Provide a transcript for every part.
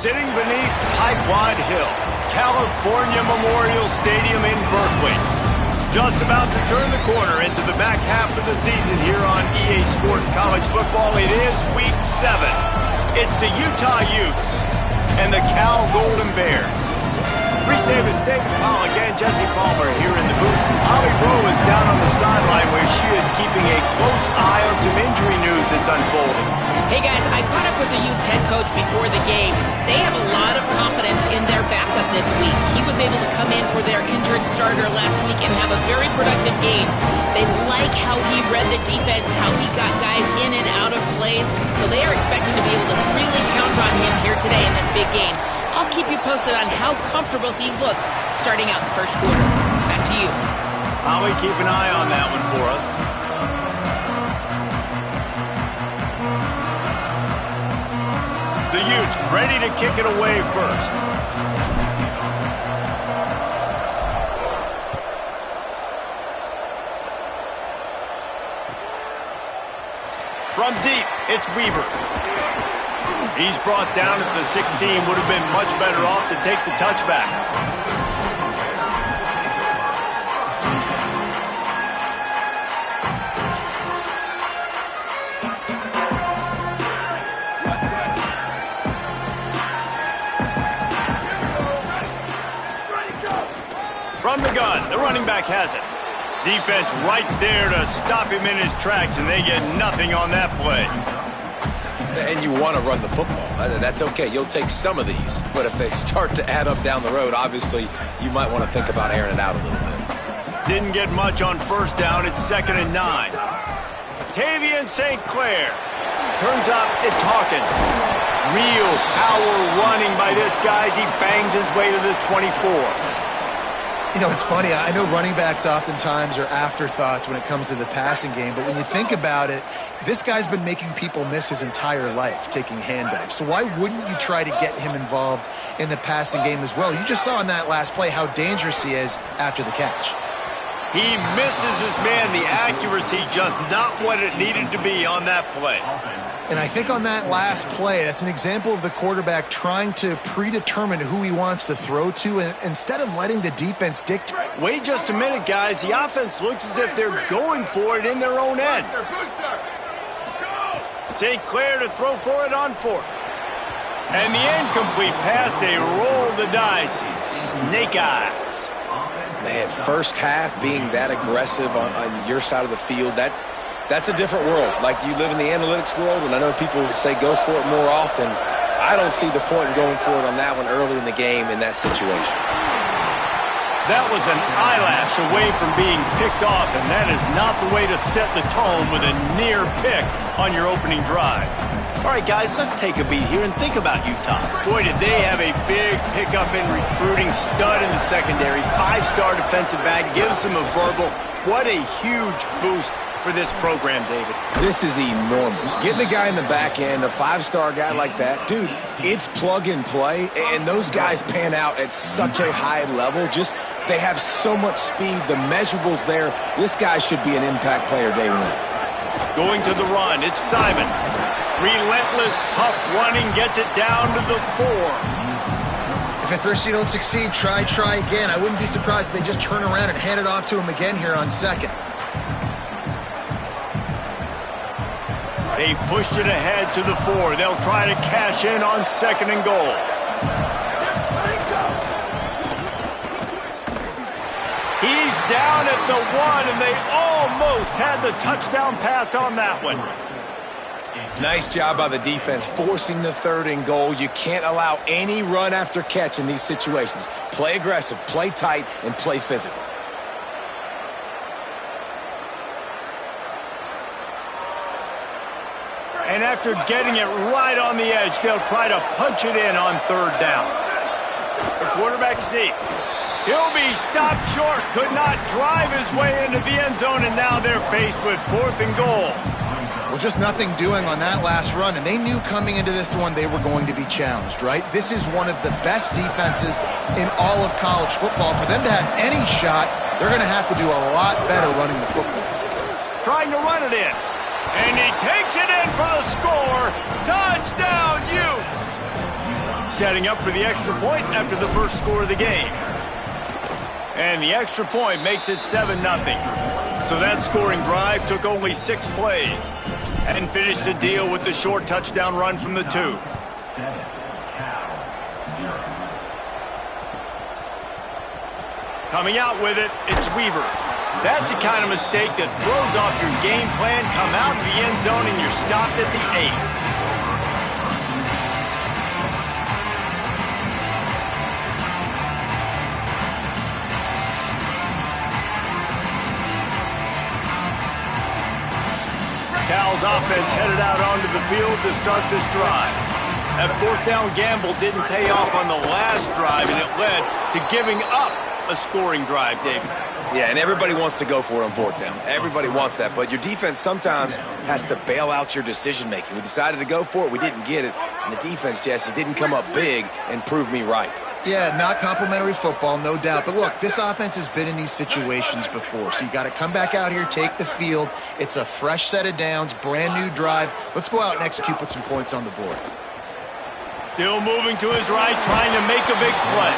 Sitting beneath Tightwad Hill, California Memorial Stadium in Berkeley. Just about to turn the corner into the back half of the season here on EA Sports College Football. It is Week 7. It's the Utah Utes and the Cal Golden Bears. Reese Davis, David Powell, again, Jesse Palmer here in the booth. Holly Rowe is down on the sideline where she is keeping a close eye on some injury news that's unfolding. Hey guys, I caught up with the Utes head coach before the game. They have a lot of confidence in their backup this week. He was able to come in for their injured starter last week and have a very productive game. They like how he read the defense, how he got guys in and out of plays, so they are expecting to be able to really count on him here today in this big game. I'll keep you posted on how comfortable he looks starting out the first quarter. Back to you. Holly, keep an eye on that one for us. The Utes ready to kick it away first. From deep, it's Weaver. He's brought down at the 16. Would have been much better off to take the touchback. From the gun, the running back has it. Defense right there to stop him in his tracks, and they get nothing on that play. And you want to run the football. That's okay. You'll take some of these. But if they start to add up down the road, obviously, you might want to think about airing it out a little bit. Didn't get much on first down. It's 2nd and 9. Tavian St. Clair. Turns out it's Hawkins. Real power running by this guy as he bangs his way to the 24. You know, it's funny. I know running backs oftentimes are afterthoughts when it comes to the passing game, but when you think about it, this guy's been making people miss his entire life taking handoffs. So why wouldn't you try to get him involved in the passing game as well? You just saw in that last play how dangerous he is after the catch. He misses his man. The accuracy just not what it needed to be on that play. And I think on that last play, that's an example of the quarterback trying to predetermine who he wants to throw to, and instead of letting the defense dictate. Wait just a minute, guys. The offense looks as if they're going for it in their own end. St. Clair to throw for it on 4th. And the incomplete pass, they roll the dice. Snake eyes. Man, first half being that aggressive on your side of the field, that's a different world. Like, you live in the analytics world, and I know people say go for it more often. I don't see the point in going for it on that one early in the game in that situation. That was an eyelash away from being picked off, and that is not the way to set the tone with a near pick on your opening drive. All right, guys, let's take a beat here and think about Utah. Boy, did they have a big pickup in recruiting. Stud in the secondary. 5-star defensive back. Gives them a verbal. What a huge boost for this program, David. This is enormous. Getting a guy in the back end, a 5-star guy like that, dude, it's plug and play, and those guys pan out at such a high level. Just, they have so much speed. The measurables there. This guy should be an impact player day one. Going to the run, it's Simon. Relentless, tough running, gets it down to the 4. If at first you don't succeed, try again. I wouldn't be surprised if they just turn around and hand it off to him again here on 2nd. They've pushed it ahead to the 4. They'll try to cash in on 2nd and goal. He's down at the 1, and they almost had the touchdown pass on that one. Nice job by the defense forcing the 3rd and goal. You can't allow any run after catch in these situations. Play aggressive, play tight, and play physical. And after getting it right on the edge, they'll try to punch it in on 3rd down. The quarterback sneak. He'll be stopped short. Could not drive his way into the end zone, and now they're faced with 4th and goal. Well, just nothing doing on that last run, and they knew coming into this one they were going to be challenged, right? This is one of the best defenses in all of college football. For them to have any shot, they're going to have to do a lot better running the football. Trying to run it in. And he takes it in for the score. Touchdown, Utes! Setting up for the extra point after the first score of the game. And the extra point makes it 7-0. So that scoring drive took only 6 plays and finished the deal with the short touchdown run from the 2. Coming out with it, it's Weaver. That's the kind of mistake that throws off your game plan. Come out of the end zone and you're stopped at the 8. Cal's offense headed out onto the field to start this drive. That fourth down gamble didn't pay off on the last drive, and it led to giving up a scoring drive, David. Yeah, and everybody wants to go for it on fourth down. Everybody wants that, but your defense sometimes has to bail out your decision-making. We decided to go for it. We didn't get it. And the defense, Jesse, didn't come up big and prove me right. Yeah, not complimentary football, no doubt. But look, this offense has been in these situations before. So you got to come back out here, take the field. It's a fresh set of downs, brand new drive. Let's go out and execute, put some points on the board. Still moving to his right, trying to make a big play.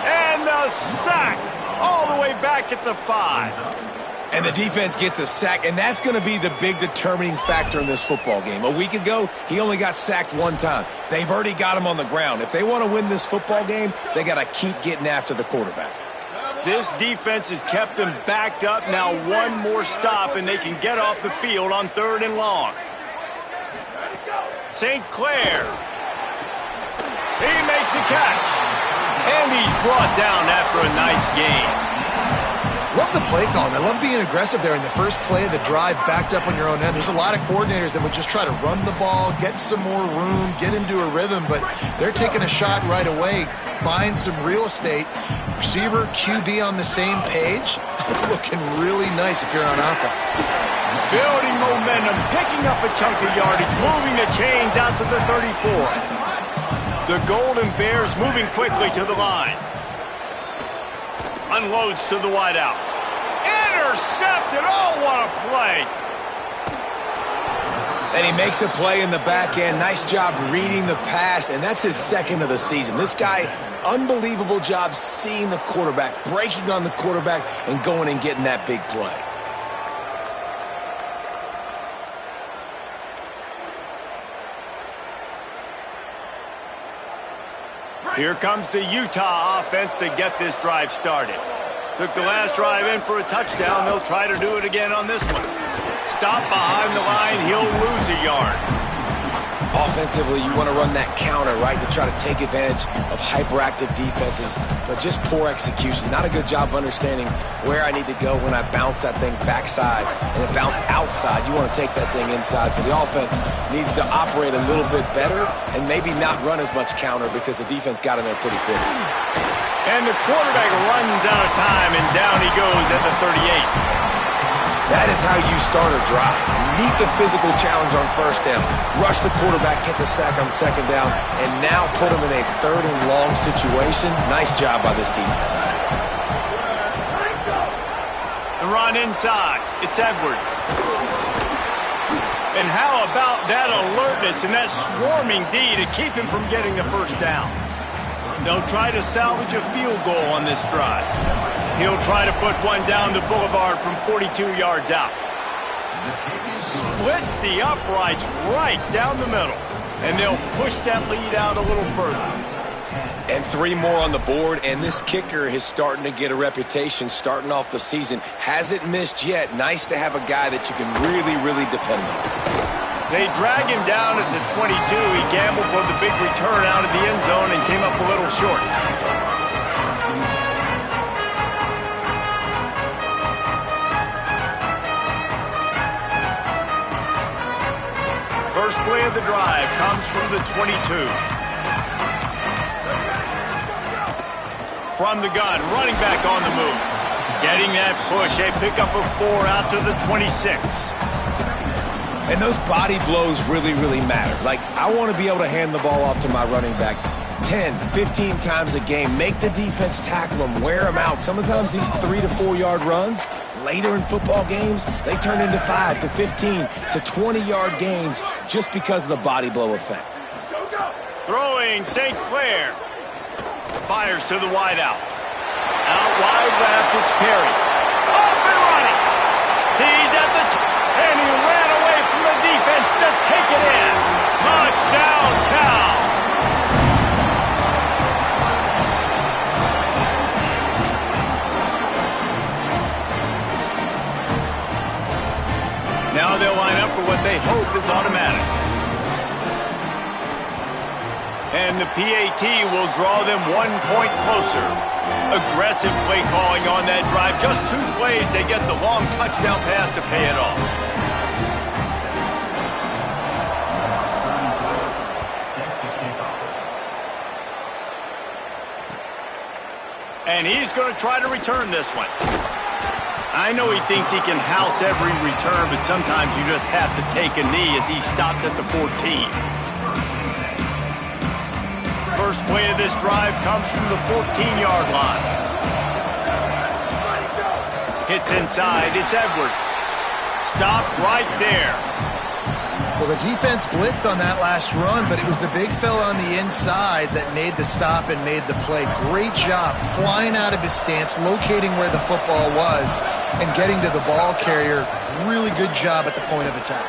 And a sack all the way back at the 5. And the defense gets a sack, and that's going to be the big determining factor in this football game. A week ago, he only got sacked 1 time. They've already got him on the ground. If they want to win this football game, they got to keep getting after the quarterback. This defense has kept them backed up. Now 1 more stop, and they can get off the field on 3rd and long. St. Clair. He makes a catch. And he's brought down after a nice gain. Love the play calling. I love being aggressive there in the first play of the drive, backed up on your own end. There's a lot of coordinators that would just try to run the ball, get some more room, get into a rhythm, but they're taking a shot right away, buying some real estate. Receiver, QB on the same page. It's looking really nice if you're on offense. Building momentum, picking up a chunk of yardage, moving the chains out to the 34. The Golden Bears moving quickly to the line. Unloads to the wideout. Intercepted. Oh, what a play. And he makes a play in the back end. Nice job reading the pass, and that's his 2nd of the season. This guy, unbelievable job seeing the quarterback, breaking on the quarterback, and going and getting that big play. Here comes the Utah offense to get this drive started. Took the last drive in for a touchdown. They'll try to do it again on this one. Stop behind the line. He'll lose a yard. Offensively, you want to run that counter, right, to try to take advantage of hyperactive defenses, but just poor execution. Not a good job of understanding where I need to go when I bounce that thing backside and it bounced outside. You want to take that thing inside. So the offense needs to operate a little bit better and maybe not run as much counter because the defense got in there pretty quick. And the quarterback runs out of time, and down he goes at the 38. That is how you start a drive. Meet the physical challenge on 1st down. Rush the quarterback, get the sack on 2nd down, and now put him in a 3rd and long situation. Nice job by this defense. The run inside. It's Edwards. And how about that alertness and that swarming D to keep him from getting the 1st down? They'll try to salvage a field goal on this drive. He'll try to put one down the boulevard from 42 yards out. Splits the uprights right down the middle. And they'll push that lead out a little further. And 3 more on the board, and this kicker is starting to get a reputation starting off the season. Hasn't missed yet. Nice to have a guy that you can really, really depend on. They drag him down at the 22. He gambled for the big return out of the end zone and came up a little short. First play of the drive comes from the 22. From the gun, running back on the move. Getting that push, a pickup of 4 out to the 26. And those body blows really, really matter. Like, I want to be able to hand the ball off to my running back 10, 15 times a game. Make the defense tackle them, wear them out. Sometimes these 3 to 4 yard runs, later in football games, they turn into 5 to 15 to 20 yard gains just because of the body blow effect. Throwing St. Clair. Fires to the wideout. Out wide left, it's Perry. Off and running. He's at the and he ran away from the defense to take it in. Touchdown, Cal. Now they'll line up for what they hope is automatic. And the PAT will draw them 1 point closer. Aggressive play calling on that drive. Just 2 plays, they get the long touchdown pass to pay it off. And he's going to try to return this one. I know he thinks he can house every return, but sometimes you just have to take a knee as he stopped at the 14. First play of this drive comes from the 14-yard line. Hits inside, it's Edwards. Stopped right there. Well, the defense blitzed on that last run, but it was the big fella on the inside that made the stop and made the play. Great job flying out of his stance, locating where the football was, and getting to the ball carrier. Really good job at the point of attack.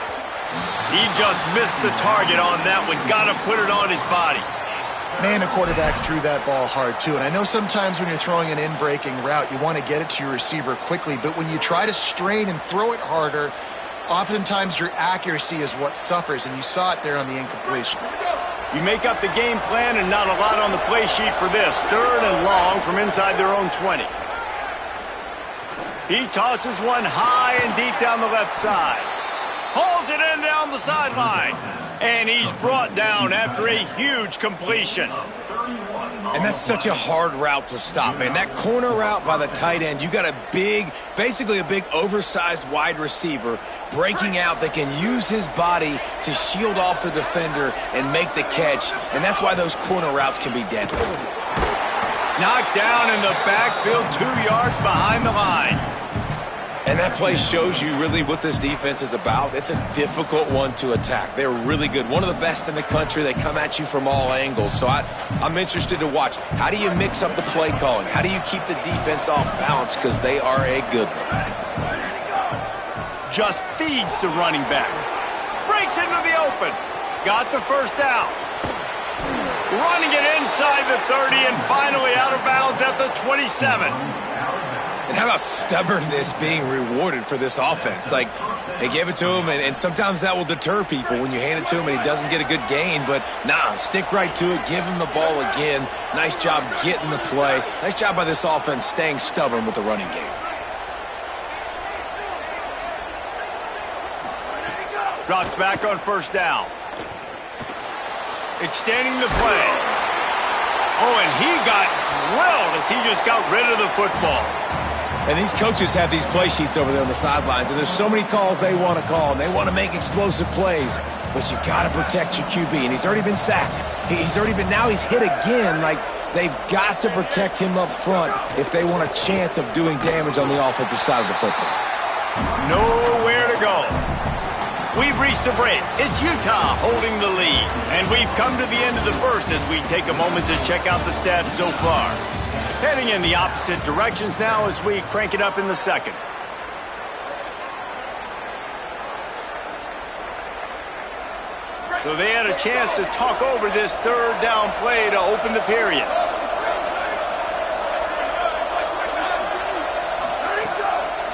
He just missed the target on that one. Got to put it on his body. Man, the quarterback threw that ball hard, too. And I know sometimes when you're throwing an in-breaking route, you want to get it to your receiver quickly. But when you try to strain and throw it harder, oftentimes your accuracy is what suffers. And you saw it there on the incompletion. You make up the game plan and not a lot on the play sheet for this. 3rd and long from inside their own 20. He tosses one high and deep down the left side. Hauls it in down the sideline. And he's brought down after a huge completion. And that's such a hard route to stop, man. That corner route by the tight end, you got a big, basically a big oversized wide receiver breaking out that can use his body to shield off the defender and make the catch. And that's why those corner routes can be deadly. Knocked down in the backfield 2 yards behind the line. And that play shows you really what this defense is about. It's a difficult one to attack. They're really good. One of the best in the country. They come at you from all angles. So I'm interested to watch. How do you mix up the play calling? How do you keep the defense off balance? Because they are a good one. Just feeds the running back. Breaks into the open. Got the first down. Running it inside the 30 and finally out of bounds at the 27. And how about stubbornness being rewarded for this offense? Like, they gave it to him, and sometimes that will deter people when you hand it to him and he doesn't get a good gain. But, nah, stick right to it. Give him the ball again. Nice job getting the play. Nice job by this offense staying stubborn with the running game. Drops back on first down. Extending the play. Oh, and he got drilled as he just got rid of the football. And these coaches have these play sheets over there on the sidelines, and there's so many calls they want to call, and they want to make explosive plays. But you got to protect your QB, and he's already been sacked. Now he's hit again. Like, they've got to protect him up front if they want a chance of doing damage on the offensive side of the football. Nowhere to go. We've reached a break. It's Utah holding the lead. And we've come to the end of the first as we take a moment to check out the stats so far. Heading in the opposite directions now as we crank it up in the second. So they had a chance to talk over this 3rd down play to open the period.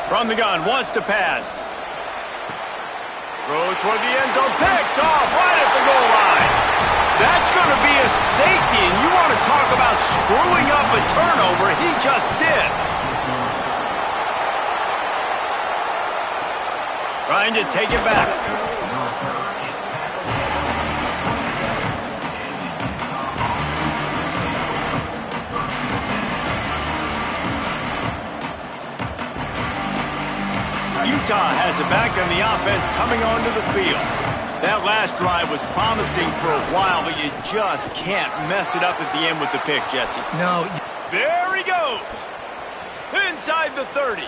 From the gun, wants to pass. Throw toward the end zone, picked off right at the goal line. That's going to be a safety, and you want to talk about screwing up a turnover. He just did. Trying to take it back. Utah has it back on the offense coming onto the field. That last drive was promising for a while, but you just can't mess it up at the end with the pick, Jesse. No. There he goes. Inside the 30.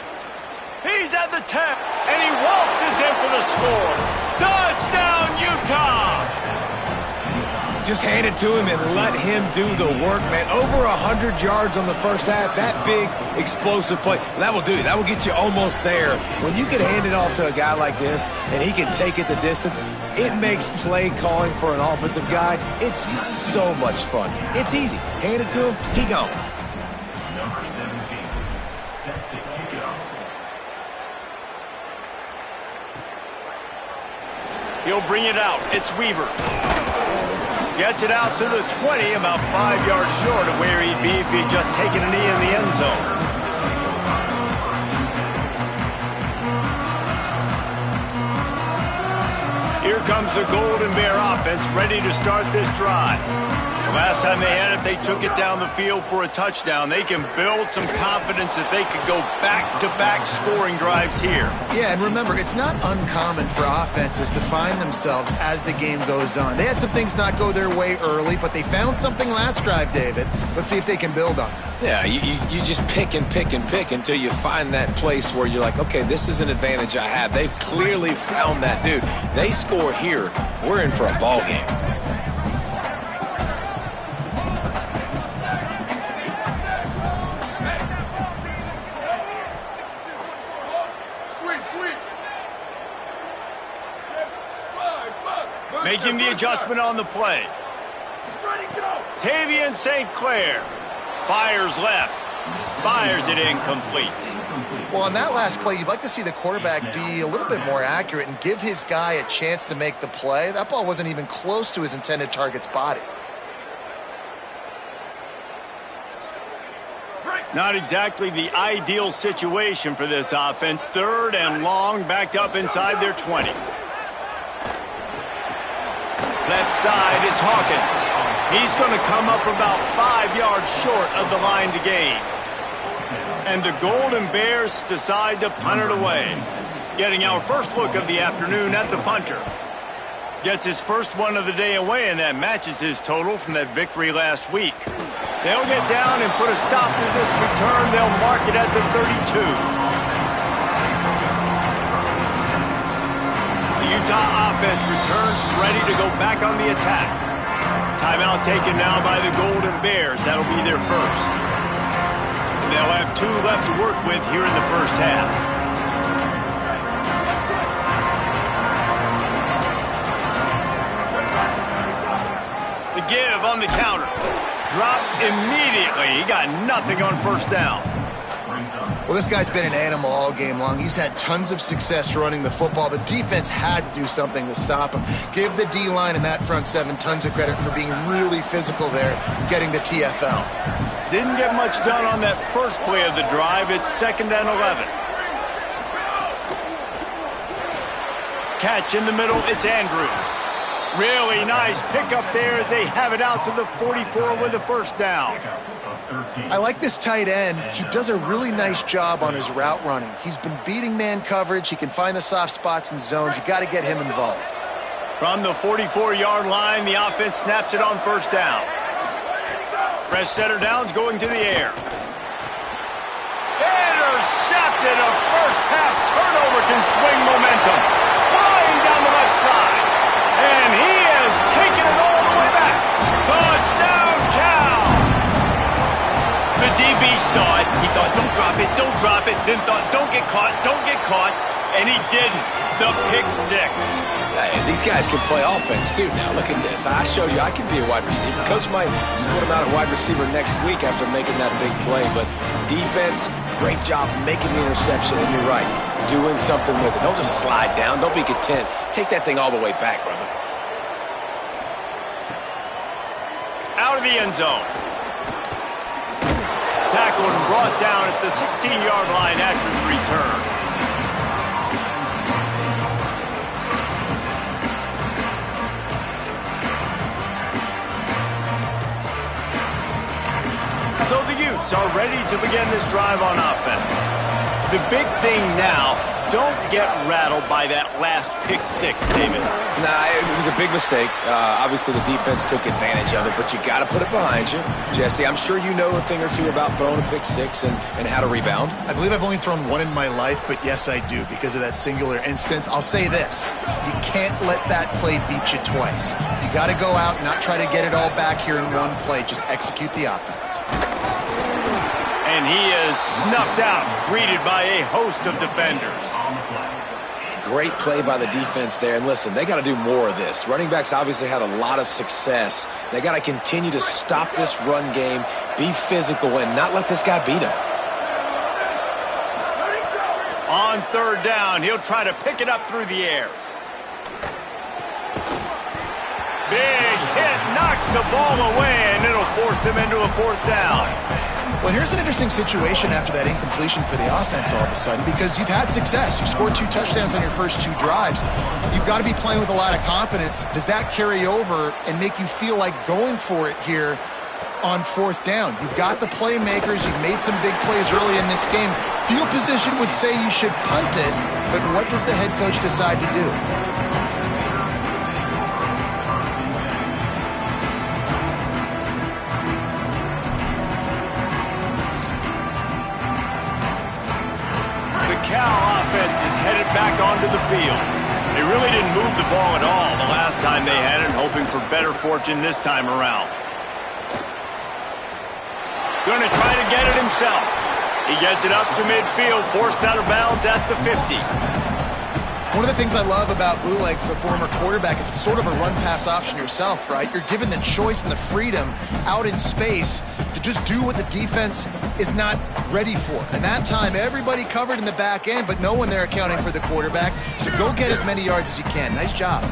He's at the 10. And he waltzes in for the score. Touchdown, Utah! Just hand it to him and let him do the work, man. Over 100 yards on the first half. That big, explosive play. That will do it. That will get you almost there. When you can hand it off to a guy like this and he can take it the distance, it makes play calling for an offensive guy, it's so much fun. It's easy. Hand it to him, he gone. Number 17, set to kick it off. He'll bring it out. It's Weaver. Gets it out to the 20, about 5 yards short of where he'd be if he'd just taken a knee in the end zone. Here comes the Golden Bear offense, ready to start this drive. The last time they had it, they took it down the field for a touchdown. They can build some confidence that they could go back-to-back scoring drives here. Yeah, and remember, it's not uncommon for offenses to find themselves as the game goes on. They had some things not go their way early, but they found something last drive, David. Let's see if they can build on it. Yeah, you just pick and pick and pick until you find that place where you're like, okay, this is an advantage I have. They've clearly found that, dude. They score here, we're in for a ball game. Making the adjustment on the play. Tavian St. Clair fires left. Fires it incomplete. Well, on that last play, you'd like to see the quarterback be a little bit more accurate and give his guy a chance to make the play. That ball wasn't even close to his intended target's body. Not exactly the ideal situation for this offense. 3rd and long, backed up inside their 20. Left side is Hawkins. He's going to come up about 5 yards short of the line to gain. And the Golden Bears decide to punt it away. Getting our first look of the afternoon at the punter. Gets his first one of the day away, and that matches his total from that victory last week. They'll get down and put a stop to this return. They'll mark it at the 32. The Utah offense returns ready to go back on the attack. Timeout taken now by the Golden Bears. That'll be their first. They'll have 2 left to work with here in the first half. The give on the counter. Dropped immediately. He got nothing on first down. Well, this guy's been an animal all game long. He's had tons of success running the football. The defense had to do something to stop him. Give the D-line and that front 7 tons of credit for being really physical there, getting the TFL. Didn't get much done on that first play of the drive. It's 2nd and 11. Catch in the middle. It's Andrews. Really nice pickup there as they have it out to the 44 with a first down. I like this tight end. He does a really nice job on his route running. He's been beating man coverage. He can find the soft spots and zones. You got to get him involved. From the 44-yard line, the offense snaps it on first down. Fresh center downs going to the air. Intercepted. A first-half turnover can swing momentum. Flying down the left side. And he has taken it all the way back. Touchdown, Cal! The DB saw it. He thought, don't drop it, don't drop it. Then thought, don't get caught, don't get caught. And he didn't. The pick 6. Hey, these guys can play offense, too. Now, look at this. I showed you I can be a wide receiver. Coach might split him out at wide receiver next week after making that big play. But defense, great job making the interception. And you're right, doing something with it. Don't just slide down. Don't be content. Take that thing all the way back, brother. Out of the end zone. Tackled and brought down at the 16-yard line after the return. So the Utes are ready to begin this drive on offense. The big thing now, don't get rattled by that last pick six, David. Nah, it was a big mistake. Obviously, the defense took advantage of it, but you got to put it behind you. Jesse, I'm sure you know a thing or two about throwing a pick six and how to rebound. I believe I've only thrown one in my life, but yes, I do because of that singular instance. I'll say this. You can't let that play beat you twice. You got to go out and not try to get it all back here in one play. Just execute the offense. And he is snuffed out, greeted by a host of defenders. Great play by the defense there. And listen, they got to do more of this. Running backs obviously had a lot of success. They got to continue to stop this run game, be physical, and not let this guy beat him. On third down, he'll try to pick it up through the air. Big hit, knocks the ball away, and it'll force him into a fourth down. Well, here's an interesting situation after that incompletion for the offense all of a sudden, because you've had success. You've scored 2 touchdowns on your first 2 drives. You've got to be playing with a lot of confidence. Does that carry over and make you feel like going for it here on fourth down? You've got the playmakers. You've made some big plays early in this game. Field position would say you should punt it, but what does the head coach decide to do? Offense is headed back onto the field. They really didn't move the ball at all the last time they had it, hoping for better fortune this time around. Going to try to get it himself. He gets it up to midfield, forced out of bounds at the 50. One of the things I love about bootlegs, the former quarterback, is it's sort of a run-pass option yourself, right? You're given the choice and the freedom out in space to just do what the defense is not ready for. And that time, everybody covered in the back end, but no one there accounting for the quarterback. So go get as many yards as you can. Nice job.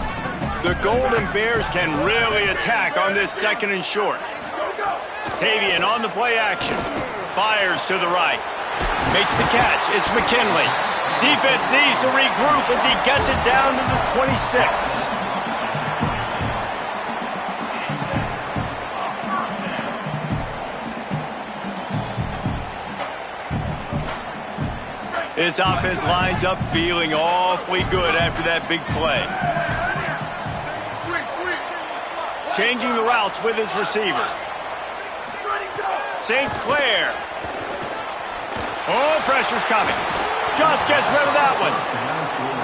The Golden Bears can really attack on this second and short. Tavian on the play action. Fires to the right. Makes the catch. It's McKinley. Defense needs to regroup as he gets it down to the 26. This offense lines up feeling awfully good after that big play. Changing the routes with his receivers. St. Clair. Oh, pressure's coming. Just gets rid of that one.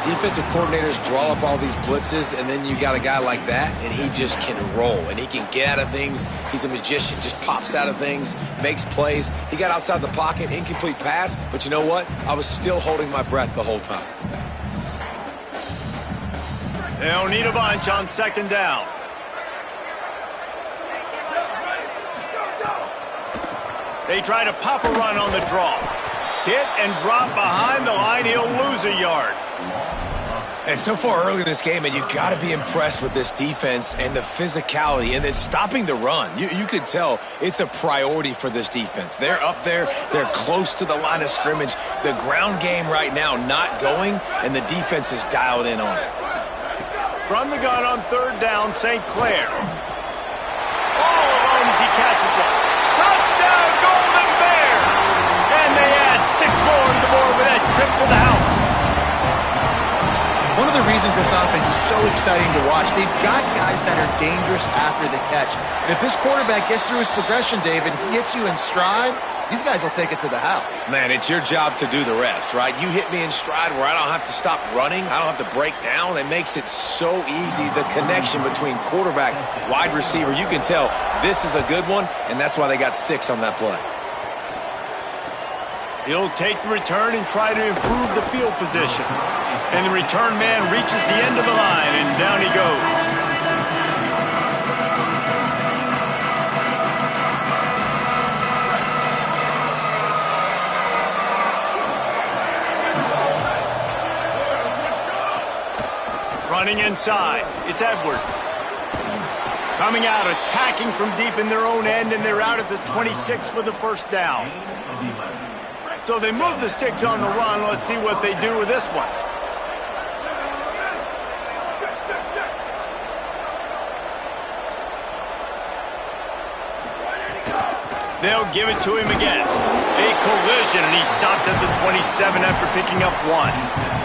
Defensive coordinators draw up all these blitzes, and then you got a guy like that, and he just can roll, and he can get out of things. He's a magician, just pops out of things, makes plays. He got outside the pocket, incomplete pass, but you know what? I was still holding my breath the whole time. They'll need a bunch on second down. They try to pop a run on the draw. Hit and drop behind the line. He'll lose a yard. And so far early in this game, and you've got to be impressed with this defense and the physicality and then stopping the run. You could tell it's a priority for this defense. They're up there. They're close to the line of scrimmage. The ground game right now not going, and the defense is dialed in on it. From the gun on third down, St. Clair. All alone as he catches it. Touchdown, Golden Bears! And they add 6 more to the board with that trip to the house. One of the reasons this offense is so exciting to watch, they've got guys that are dangerous after the catch. And if this quarterback gets through his progression, David, he hits you in stride, these guys will take it to the house. Man, it's your job to do the rest, right? You hit me in stride where I don't have to stop running. I don't have to break down. It makes it so easy. The connection between quarterback, wide receiver, you can tell this is a good one, and that's why they got 6 on that play. He'll take the return and try to improve the field position. And the return man reaches the end of the line, and down he goes. Running inside, it's Edwards. Coming out, attacking from deep in their own end, and they're out at the 26 with the first down. So they move the sticks on the run. Let's see what they do with this one. They'll give it to him again. A collision completion, and he stopped at the 27 after picking up 1.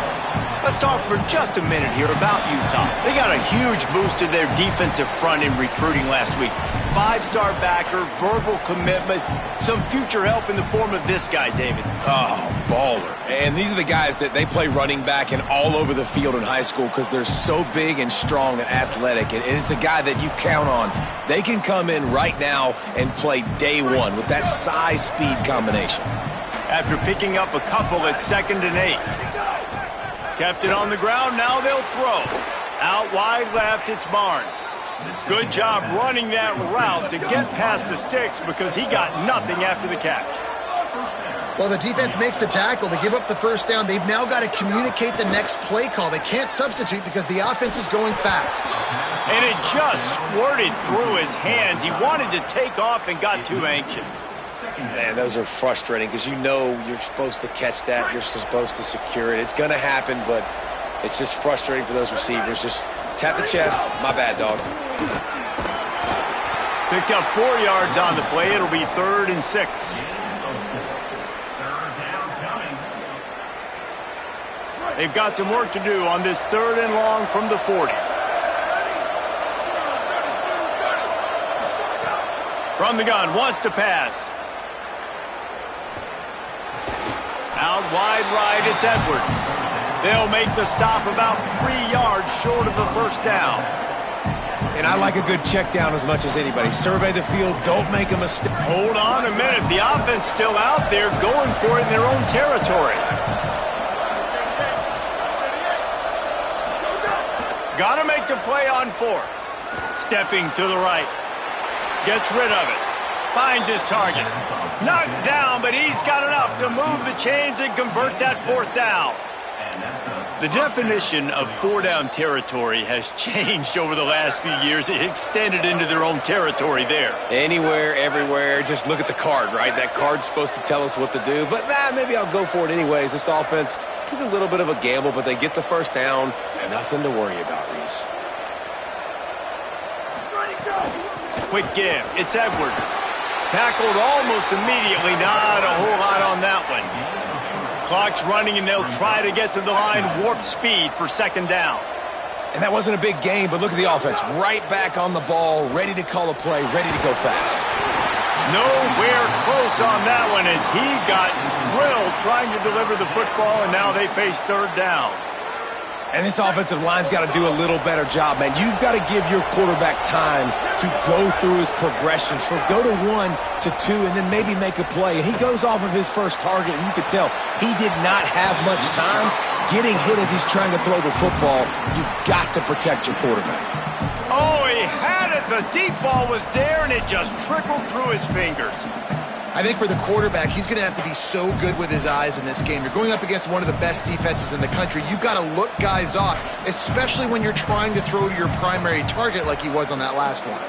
Let's talk for just a minute here about Utah. They got a huge boost to their defensive front in recruiting last week. 5-star backer, verbal commitment, some future help in the form of this guy, David. Oh, baller. And these are the guys that they play running back and all over the field in high school because they're so big and strong and athletic. And it's a guy that you count on. They can come in right now and play day one with that size-speed combination. After picking up a couple at 2nd and 8. Kept it on the ground, now they'll throw. Out wide left, it's Barnes. Good job running that route to get past the sticks because he got nothing after the catch. Well, the defense makes the tackle. They give up the first down. They've now got to communicate the next play call. They can't substitute because the offense is going fast. And it just squirted through his hands. He wanted to take off and got too anxious. Man, those are frustrating because you know you're supposed to catch that. You're supposed to secure it. It's going to happen, but it's just frustrating for those receivers. Just tap the chest. My bad, dog. Picked up 4 yards on the play. It'll be 3rd and 6. They've got some work to do on this 3rd and long from the 40. From the gun, wants to pass. Out wide right, it's Edwards. They'll make the stop about 3 yards short of the first down. And I like a good check down as much as anybody. Survey the field, don't make a mistake. Hold on a minute. The offense still out there going for it in their own territory. Got to make the play on 4th. Stepping to the right. Gets rid of it. Finds his target. Knocked down, but he's got enough to move the chains and convert that 4th down. The definition of 4-down territory has changed over the last few years. It extended into their own territory there. Anywhere, everywhere, just look at the card, right? That card's supposed to tell us what to do, but maybe I'll go for it anyways. This offense took a little bit of a gamble, but they get the first down. Nothing to worry about, Reese. Quick give. It's Edwards. Tackled almost immediately. Not a whole lot on that one. Clock's running, and they'll try to get to the line. Warp speed for 2nd down. And that wasn't a big game, but look at the offense. Right back on the ball, ready to call a play, ready to go fast. Nowhere close on that one as he got drilled trying to deliver the football, and now they face 3rd down. And this offensive line's got to do a little better job, man. You've got to give your quarterback time to go through his progressions. From go to 1 to 2 and then maybe make a play. And he goes off of his first target, and you could tell he did not have much time getting hit as he's trying to throw the football. You've got to protect your quarterback. Oh, he had it. The deep ball was there, and it just trickled through his fingers. I think for the quarterback, he's going to have to be so good with his eyes in this game. You're going up against one of the best defenses in the country. You've got to look guys off, especially when you're trying to throw to your primary target like he was on that last one.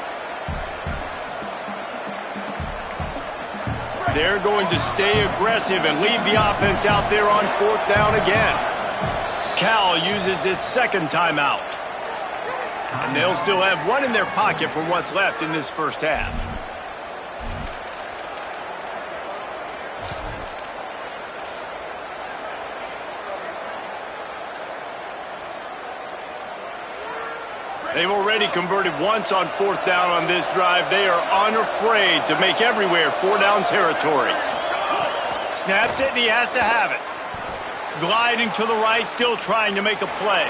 They're going to stay aggressive and leave the offense out there on 4th down again. Cal uses its 2nd timeout. And they'll still have 1 in their pocket for what's left in this first half. They've already converted once on 4th down on this drive. They are unafraid to make everywhere 4-down territory. Snaps it, and he has to have it. Gliding to the right, still trying to make a play.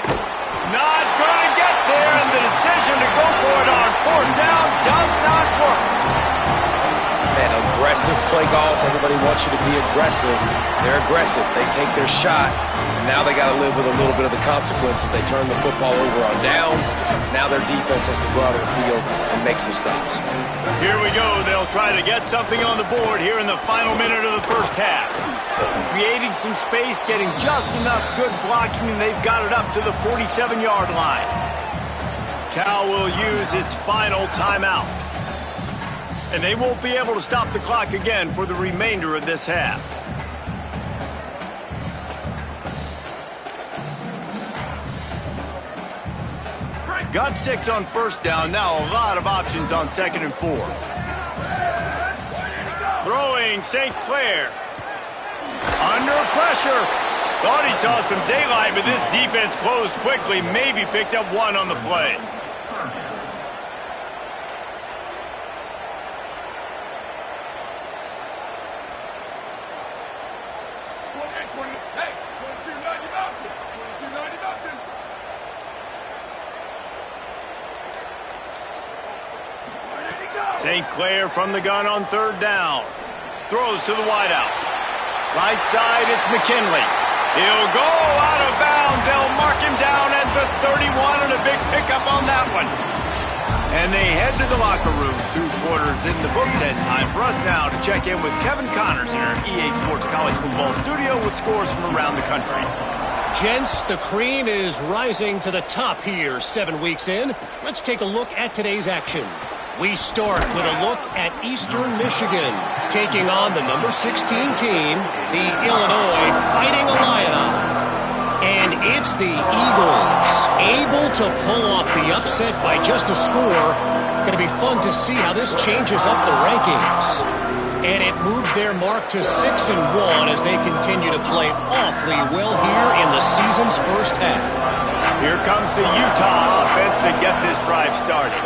Not going to get there, and the decision to go for it on 4th down does not work. Man, aggressive play calls. Everybody wants you to be aggressive. They're aggressive. They take their shot. Now they got to live with a little bit of the consequences. They turn the football over on downs. Now their defense has to go out on the field and make some stops. Here we go. They'll try to get something on the board here in the final minute of the first half. Creating some space, getting just enough good blocking, and they've got it up to the 47-yard line. Cal will use its final timeout. And they won't be able to stop the clock again for the remainder of this half. Got 6 on 1st down. Now a lot of options on 2nd and 4. Throwing St. Clair. pressure. Thought he saw some daylight, but this defense closed quickly. Maybe picked up one on the play. St. Clair from the gun on third down. Throws to the wideout. Right side, it's McKinley. He'll go out of bounds. They'll mark him down at the 31 and a big pickup on that one. And they head to the locker room. 2 quarters in the books, and time for us now to check in with Kevin Connors in our EA Sports College Football studio with scores from around the country. Gents, the cream is rising to the top here 7 weeks in. Let's take a look at today's action. We start with a look at Eastern Michigan, taking on the number 16 team, the Illinois Fighting Illini. And it's the Eagles, able to pull off the upset by just a score. Going to be fun to see how this changes up the rankings. And it moves their mark to 6-1 as they continue to play awfully well here in the season's first half. Here comes the Utah offense to get this drive started.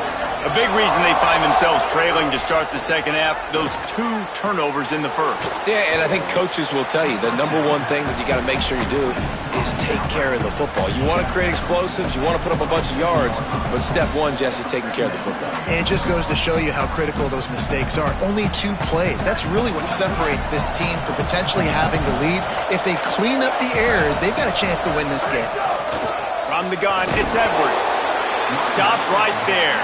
A big reason they find themselves trailing to start the second half, those 2 turnovers in the first. Yeah, and I think coaches will tell you the number one thing that you got to make sure you do is take care of the football. You want to create explosives, you want to put up a bunch of yards, but step one, Jesse, taking care of the football. And it just goes to show you how critical those mistakes are. Only 2 plays. That's really what separates this team from potentially having the lead. If they clean up the errors, they've got a chance to win this game. From the gun, it's Edwards. Stop right there.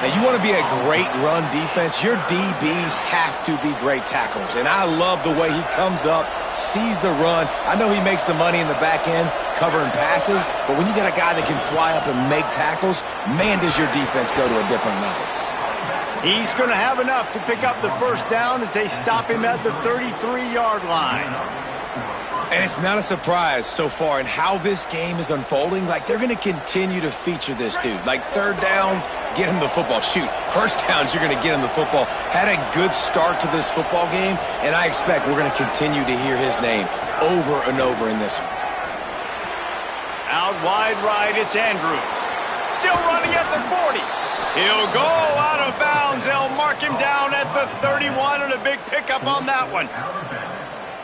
Now, you want to be a great run defense, your DBs have to be great tacklers. And I love the way he comes up, sees the run. I know he makes the money in the back end covering passes, but when you got a guy that can fly up and make tackles, man, does your defense go to a different level. He's going to have enough to pick up the first down as they stop him at the 33-yard line. And it's not a surprise so far in how this game is unfolding. Like, they're going to continue to feature this dude. Like, third downs, get him the football. Shoot, first downs, you're going to get him the football. Had a good start to this football game, and I expect we're going to continue to hear his name over and over in this one. Out wide right, it's Andrews. Still running at the 40. He'll go out of bounds. They'll mark him down at the 31, and a big pickup on that one.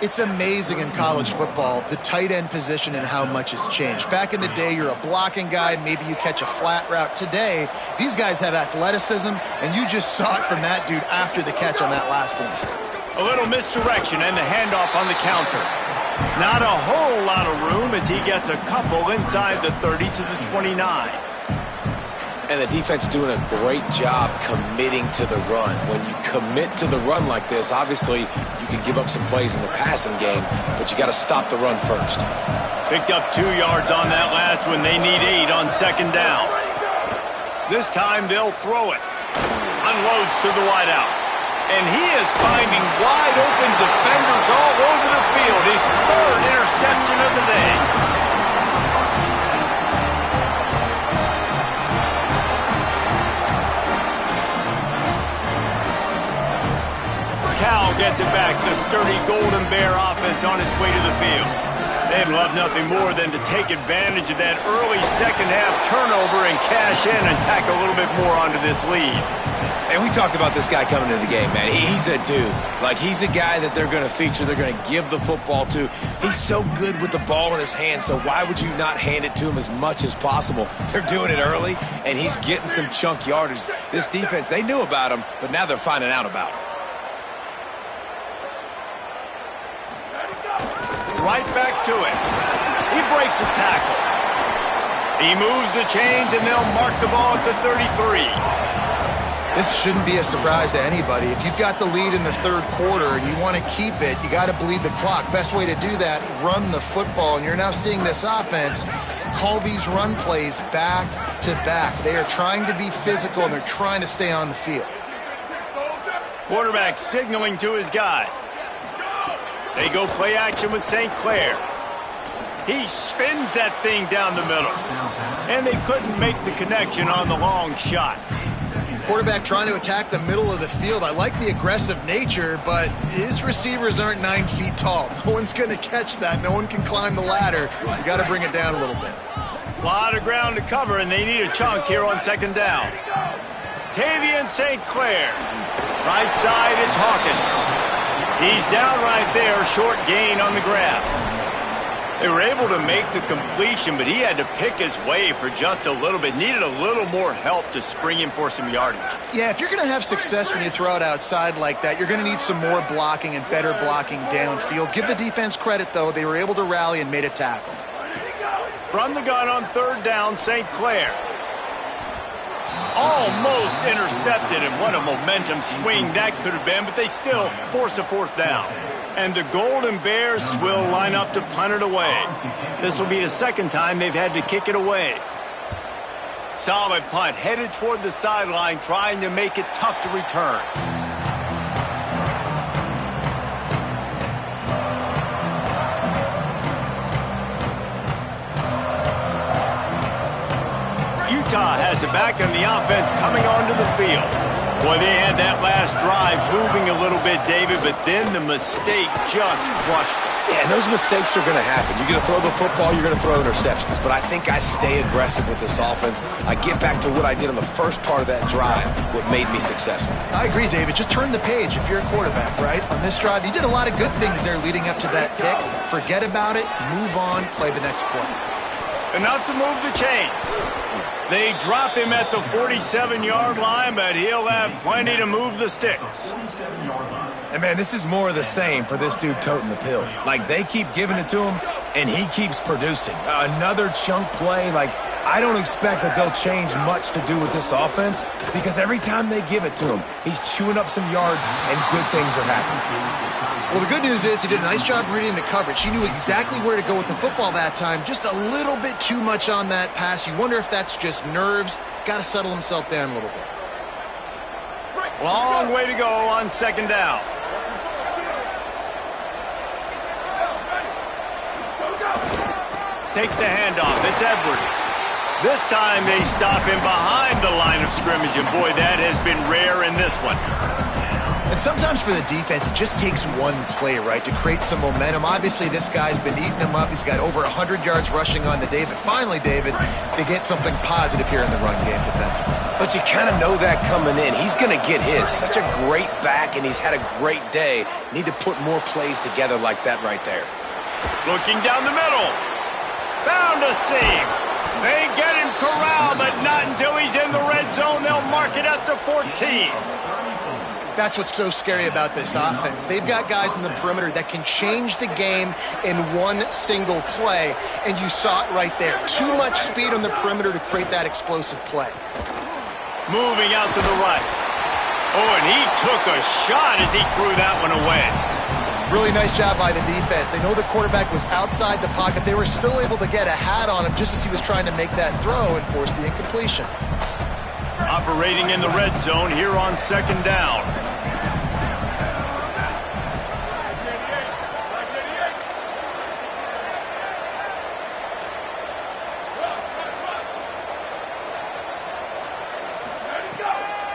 It's amazing in college football, the tight end position and how much has changed. Back in the day, you're a blocking guy, maybe you catch a flat route. Today, these guys have athleticism, and you just saw it from that dude after the catch on that last one. A little misdirection and the handoff on the counter. Not a whole lot of room as he gets a couple inside the 30 to the 29. And the defense doing a great job committing to the run. When you commit to the run like this, obviously you can give up some plays in the passing game, but you got to stop the run first. Picked up 2 yards on that last one. They need 8 on second down. This time they'll throw it. Unloads to the wideout. And he is finding wide open defenders all over the field. His 3rd interception of the day. Cal gets it back. The sturdy Golden Bear offense on its way to the field. They'd love nothing more than to take advantage of that early second half turnover and cash in and tack a little bit more onto this lead. And we talked about this guy coming into the game, man. He's a dude. Like, he's a guy that they're going to feature, they're going to give the football to. He's so good with the ball in his hand, so why would you not hand it to him as much as possible? They're doing it early, and he's getting some chunk yardage. This defense, they knew about him, but now they're finding out about him. Right back to it. He breaks a tackle. He moves the chains, and they'll mark the ball at the 33. This shouldn't be a surprise to anybody. If you've got the lead in the 3rd quarter and you want to keep it, you got to bleed the clock. Best way to do that, run the football. And you're now seeing this offense call these run plays back to back. They are trying to be physical, and they're trying to stay on the field. Quarterback signaling to his guys. They go play action with St. Clair. He spins that thing down the middle. And they couldn't make the connection on the long shot. quarterback trying to attack the middle of the field. I like the aggressive nature, but his receivers aren't 9 feet tall. No one's going to catch that. No one can climb the ladder. You got to bring it down a little bit. A lot of ground to cover, and they need a chunk here on second down. Tavian St. Clair. Right side, it's Hawkins. He's down right there, short gain on the grab. They were able to make the completion, but he had to pick his way for just a little bit. Needed a little more help to spring him for some yardage. Yeah, if you're going to have success when you throw it outside like that, you're going to need some more blocking and better blocking downfield. Give the defense credit, though. They were able to rally and made a tackle. Run the gun on third down, St. Clair. Almost intercepted, and what a momentum swing that could have been, but they still force a fourth down. And the Golden Bears will line up to punt it away. This will be the second time they've had to kick it away. Solid punt, headed toward the sideline, trying to make it tough to return. Utah has it back, and the offense coming onto the field. Boy, they had that last drive moving a little bit, David, but then the mistake just crushed them. Yeah, and those mistakes are going to happen. You're going to throw the football, you're going to throw interceptions. But I think I stay aggressive with this offense. I get back to what I did on the first part of that drive, what made me successful. I agree, David. Just turn the page if you're a quarterback, right? On this drive, you did a lot of good things there leading up to that pick. Forget about it, move on, play the next play. Enough to move the chains. They drop him at the 47-yard line, but he'll have plenty to move the sticks. And, man, this is more of the same for this dude toting the pill. Like, they keep giving it to him, and he keeps producing. Another chunk play. Like, I don't expect that they'll change much to do with this offense because every time they give it to him, he's chewing up some yards, and good things are happening. Well, the good news is he did a nice job reading the coverage. He knew exactly where to go with the football that time. Just a little bit too much on that pass. You wonder if that's just nerves. He's got to settle himself down a little bit. Long way to go on second down. Takes the handoff. It's Edwards. This time they stop him behind the line of scrimmage, and boy, that has been rare in this one. And sometimes for the defense, it just takes one play, right, to create some momentum. Obviously, this guy's been eating him up. He's got over 100 yards rushing on the day. But finally, David, they get something positive here in the run game defensively. But you kind of know that coming in. He's going to get his. Such a great back, and he's had a great day. Need to put more plays together like that right there. Looking down the middle. Found a seam. They get him corralled, but not until he's in the red zone. They'll mark it at the 14. That's what's so scary about this offense. They've got guys in the perimeter that can change the game in one single play, and you saw it right there. Too much speed on the perimeter to create that explosive play. Moving out to the right. Oh, and he took a shot as he threw that one away. Really nice job by the defense. They know the quarterback was outside the pocket. They were still able to get a hat on him just as he was trying to make that throw and force the incompletion. Operating in the red zone here on second down.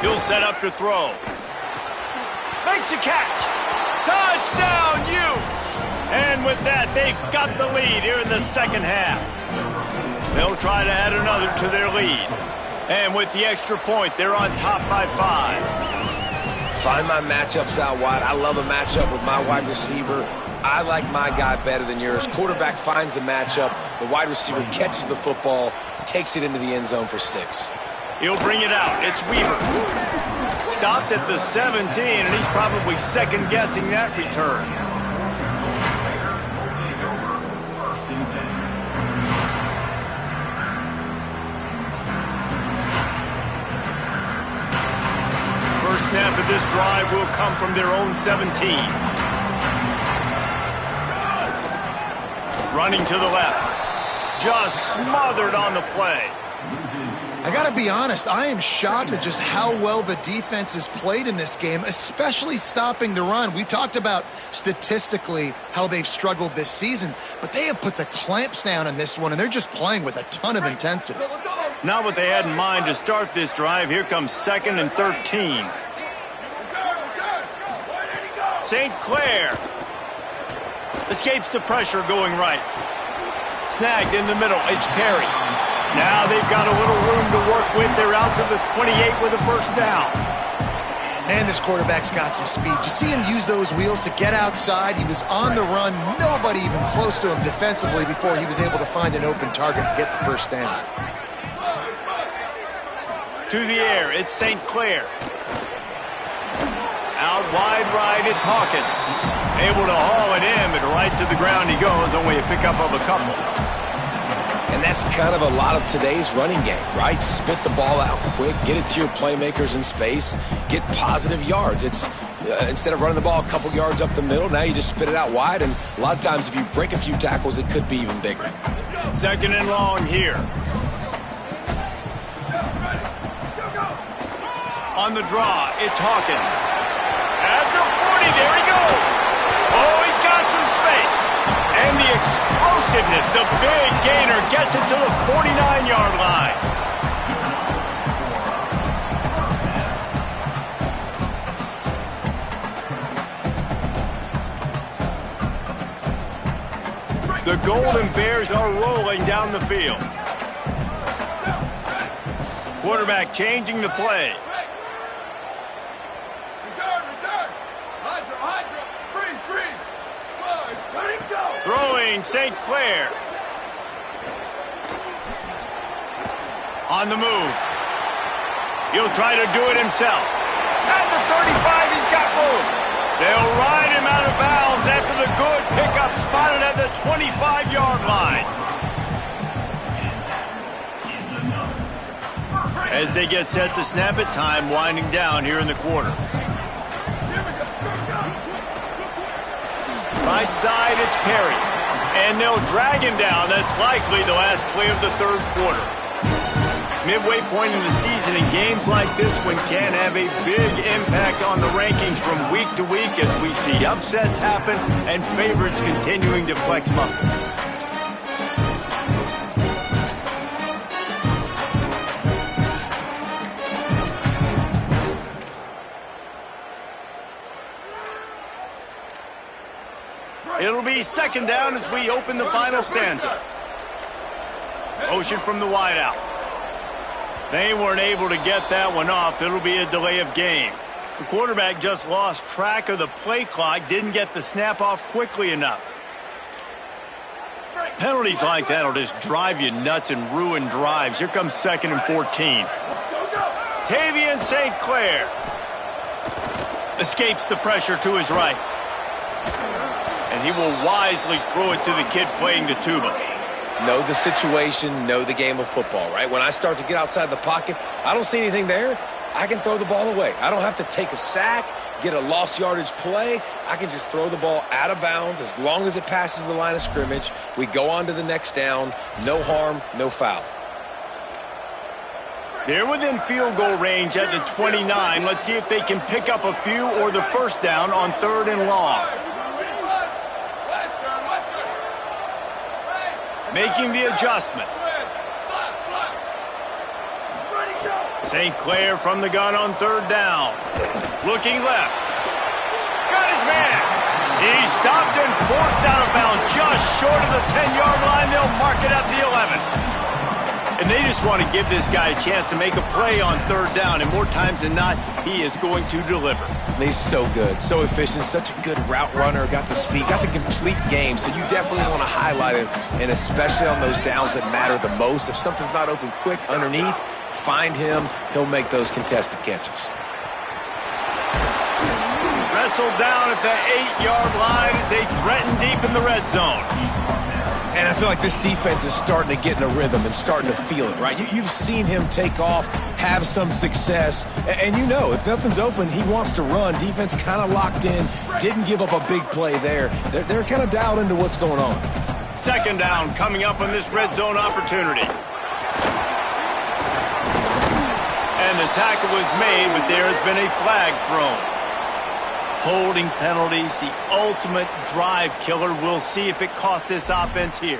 He'll set up to throw. Makes a catch. Touchdown, Utes! And with that, they've got the lead here in the second half. They'll try to add another to their lead. And with the extra point, they're on top by 5. Find my matchups out wide. I love a matchup with my wide receiver. I like my guy better than yours. Quarterback finds the matchup. The wide receiver catches the football, takes it into the end zone for 6. He'll bring it out. It's Weaver. Stopped at the 17, and he's probably second-guessing that return. First snap of this drive will come from their own 17. Running to the left. Just smothered on the play. I got to be honest, I am shocked at just how well the defense has played in this game, especially stopping the run. We've talked about statistically how they've struggled this season, but they have put the clamps down on this one, and they're just playing with a ton of intensity. Not what they had in mind to start this drive. Here comes 2nd and 13. St. Clair escapes the pressure going right. Snagged in the middle. It's Perry. Now they've got a little room to work with. They're out to the 28 with a first down. Man, this quarterback's got some speed. You see him use those wheels to get outside. He was on the run. Nobody even close to him defensively before he was able to find an open target to get the first down. To the air, it's St. Clair. Out wide right, it's Hawkins. Able to haul it in, but right to the ground he goes. Only a pickup of a couple. And that's kind of a lot of today's running game, right? Spit the ball out quick, get it to your playmakers in space, get positive yards. It's instead of running the ball a couple yards up the middle, now you just spit it out wide, and a lot of times if you break a few tackles, it could be even bigger. 2nd and long here. On the draw, it's Hawkins. At the 40, there he goes. Oh, he's got some space. And the explosiveness, the big gainer, gets it to the 49-yard line. The Golden Bears are rolling down the field. Quarterback changing the play. Throwing St. Clair. On the move. He'll try to do it himself. At the 35, he's got room. They'll ride him out of bounds after the good pickup spotted at the 25-yard line. As they get set to snap it, time winding down here in the quarter. Right side, it's Perry. And they'll drag him down. That's likely the last play of the third quarter. Midway point in the season, and games like this one can have a big impact on the rankings from week to week as we see upsets happen and favorites continuing to flex muscle. It'll be 2nd down as we open the final stanza. Motion from the wideout. They weren't able to get that one off. It'll be a delay of game. The quarterback just lost track of the play clock, didn't get the snap off quickly enough. Penalties like that will just drive you nuts and ruin drives. Here comes 2nd and 14. Tavian St. Clair escapes the pressure to his right. And he will wisely throw it to the kid playing the tuba. Know the situation, know the game of football, right? When I start to get outside the pocket, I don't see anything there, I can throw the ball away. I don't have to take a sack, get a lost yardage play. I can just throw the ball out of bounds as long as it passes the line of scrimmage. We go on to the next down. No harm, no foul. They're within field goal range at the 29. Let's see if they can pick up a few or the first down on 3rd and long. Making the adjustment. St. Clair from the gun on 3rd down. Looking left. Got his man. He's stopped and forced out of bounds just short of the 10-yard line. They'll mark it at the 11. And they just want to give this guy a chance to make a play on 3rd down. And more times than not, he is going to deliver. He's so good, so efficient, such a good route runner, got the speed, got the complete game. So you definitely want to highlight him, and especially on those downs that matter the most. If something's not open quick underneath, find him. He'll make those contested catches. Wrestled down at the 8-yard line as they threaten deep in the red zone. And I feel like this defense is starting to get in a rhythm and starting to feel it, right? You've seen him take off, have some success, and you know if nothing's open, he wants to run. Defense kind of locked in, didn't give up a big play there. They're kind of dialed into what's going on. 2nd down coming up on this red zone opportunity. And the tackle was made, but there has been a flag thrown. Holding penalties, the ultimate drive killer. We'll see if it costs this offense here.